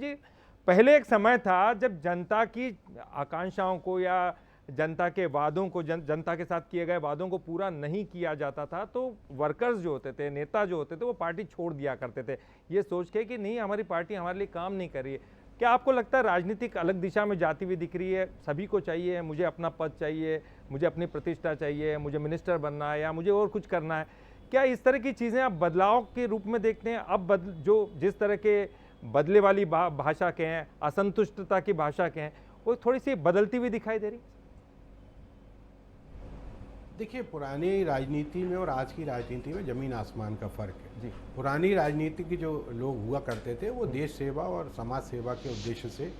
जी, पहले एक समय था जब जनता की आकांक्षाओं को या जनता के वादों को, जनता के साथ किए गए वादों को पूरा नहीं किया जाता था, तो वर्कर्स जो होते थे, नेता जो होते थे, वो पार्टी छोड़ दिया करते थे, ये सोच के कि नहीं हमारी पार्टी हमारे लिए काम नहीं कर रही है। क्या आपको लगता है राजनीतिक अलग दिशा में जाती हुई दिख रही है? सभी को चाहिए, मुझे अपना पद चाहिए, मुझे अपनी प्रतिष्ठा चाहिए, मुझे मिनिस्टर बनना है या मुझे और कुछ करना है। क्या इस तरह की चीज़ें आप बदलाव के रूप में देखते हैं? अब जो जिस तरह के बदले वाली भाषा के हैं, असंतुष्टता की भाषा के हैं, वो थोड़ी सी बदलती हुई दिखाई दे रही? देखिए, पुरानी राजनीति में और आज की राजनीति में जमीन आसमान का फर्क है जी। पुरानी राजनीति के जो लोग हुआ करते थे वो देश सेवा और समाज सेवा के उद्देश्य से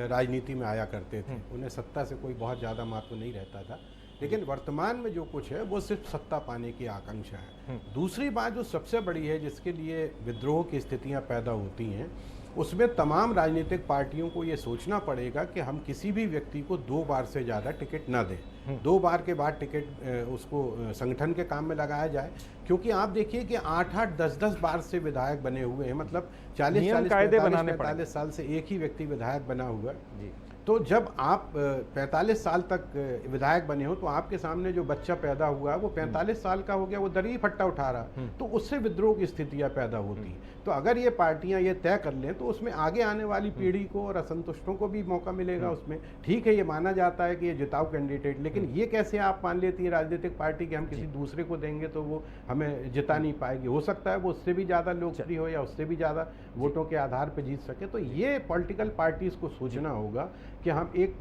राजनीति में आया करते थे। उन्हें सत्ता से कोई बहुत ज़्यादा महत्व नहीं रहता था, लेकिन वर्तमान में जो कुछ है वो सिर्फ सत्ता पाने की आकांक्षा है। दूसरी बात जो सबसे बड़ी है, जिसके लिए विद्रोह की स्थितियां पैदा होती हैं, उसमें तमाम राजनीतिक पार्टियों को ये सोचना पड़ेगा कि हम किसी भी व्यक्ति को 2 बार से ज़्यादा टिकट ना दें। 2 बार के बाद टिकट उसको संगठन के काम में लगाया जाए, क्योंकि आप देखिए कि 8-8, 10-10 बार से विधायक बने हुए हैं, मतलब 40-45 साल से एक ही व्यक्ति विधायक बना हुआ है। तो जब आप 45 साल तक विधायक बने हो तो आपके सामने जो बच्चा पैदा हुआ है वो 45 साल का हो गया, वो दरी फट्टा उठा रहा, तो उससे विद्रोह की स्थितियां पैदा होती हैं। तो अगर ये पार्टियां ये तय कर लें तो उसमें आगे आने वाली पीढ़ी को और असंतुष्टों को भी मौका मिलेगा उसमें। ठीक है, ये माना जाता है कि ये जिताऊ कैंडिडेट, लेकिन ये कैसे आप मान लेती है राजनीतिक पार्टी कि हम किसी दूसरे को देंगे तो वो हमें जिता नहीं पाएगी। हो सकता है वो उससे भी ज़्यादा लोकप्रिय हो या उससे भी ज़्यादा वोटों के आधार पर जीत सके। तो ये पॉलिटिकल पार्टीज को सोचना होगा कि हम एक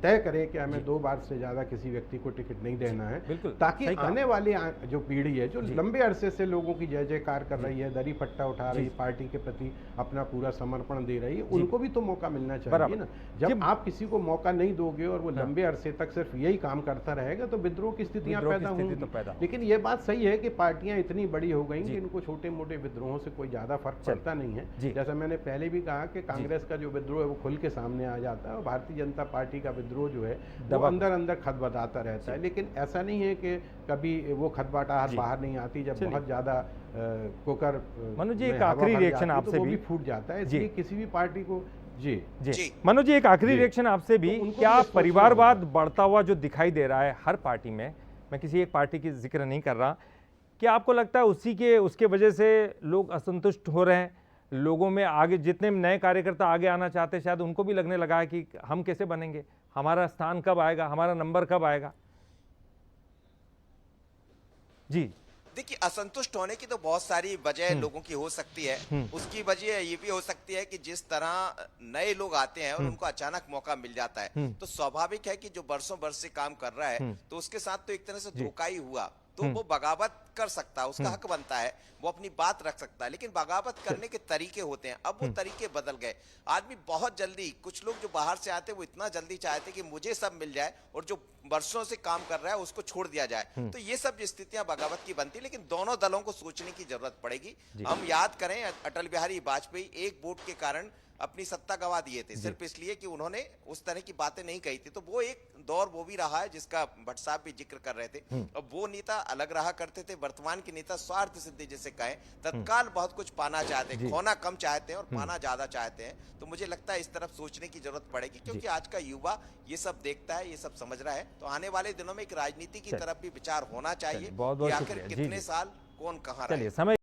तय करें कि हमें 2 बार से ज़्यादा किसी व्यक्ति को टिकट नहीं देना है, ताकि आने वाली जो पीढ़ी है जो लंबे अरसे से लोगों की जय जयकार कर रही है, दरी फट्टा उठा रही है, पार्टी के प्रति अपना पूरा समर्पण दे रही है, उनको भी तो मौका मिलना चाहिए ना। जब आप किसी को मौका नहीं दोगे और वो लंबे अरसे तक सिर्फ यही काम करता रहेगा तो विद्रोह की स्थितियां पैदा होंगी। लेकिन ये बात सही है कि पार्टियां इतनी बड़ी हो गई कि इनको छोटे मोटे विद्रोहों से कोई ज़्यादा फर्क पड़ता नहीं है। जैसा मैंने पहले भी कहा कि कांग्रेस का जो विद्रोह है वो खुल के सामने आ जाता है और भारतीय जनता पार्टी का विद्रोह जो है वो अंदर अंदर खदबदाता रहता है। लेकिन ऐसा नहीं है कि कभी वो खदबदाहट बाहर नहीं आती। जब बहुत ज्यादा कुकर मनु जी एक आखिरी रिएक्शन आपसे भी फूट जाता है, इसलिए किसी भी पार्टी को जी मनु जी एक आखिरी रिएक्शन आपसे भी, क्या परिवारवाद बढ़ता हुआ जो दिखाई दे रहा है हर पार्टी में, मैं किसी एक पार्टी की जिक्र नहीं कर रहा, क्या आपको लगता है उसके वजह से लोग असंतुष्ट हो रहे हैं? लोगों में आगे जितने नए कार्यकर्ता आगे आना चाहते हैं शायद उनको भी लगने लगा है कि हम कैसे बनेंगे, हमारा स्थान कब आएगा, हमारा नंबर कब आएगा? जी देखिए, असंतुष्ट होने की तो बहुत सारी वजह लोगों की हो सकती है। उसकी वजह ये भी हो सकती है कि जिस तरह नए लोग आते हैं और उनको अचानक मौका मिल जाता है, तो स्वाभाविक है कि जो बरसों बरस से काम कर रहा है तो उसके साथ तो एक तरह से धोखा ही हुआ, तो वो बगावत कर सकता है, उसका हक बनता है, वो अपनी बात रख सकता है। लेकिन बगावत करने के तरीके होते हैं, अब वो तरीके बदल गए। आदमी बहुत जल्दी, कुछ लोग जो बाहर से आते हैं वो इतना जल्दी चाहते कि मुझे सब मिल जाए और जो वर्षों से काम कर रहा है उसको छोड़ दिया जाए। तो ये सब स्थितियां बगावत की बनती, लेकिन दोनों दलों को सोचने की जरूरत पड़ेगी। हम याद करें अटल बिहारी वाजपेयी एक वोट के कारण अपनी सत्ता गंवा दिए थे, सिर्फ इसलिए कि उन्होंने उस तरह की बातें नहीं कही थी। तो वो एक दौर वो भी रहा है जिसका भट्ट साहब भी जिक्र कर रहे थे। अब वो नेता अलग रहा करते थे, वर्तमान के नेता स्वार्थ सिद्धि जैसे कहें, तत्काल बहुत कुछ पाना चाहते हैं, खोना कम चाहते हैं और पाना ज्यादा चाहते हैं। तो मुझे लगता है इस तरफ सोचने की जरूरत पड़ेगी, क्योंकि आज का युवा ये सब देखता है, ये सब समझ रहा है। तो आने वाले दिनों में एक राजनीति की तरफ भी विचार होना चाहिए कि आखिर कितने साल कौन कहाँ रहे।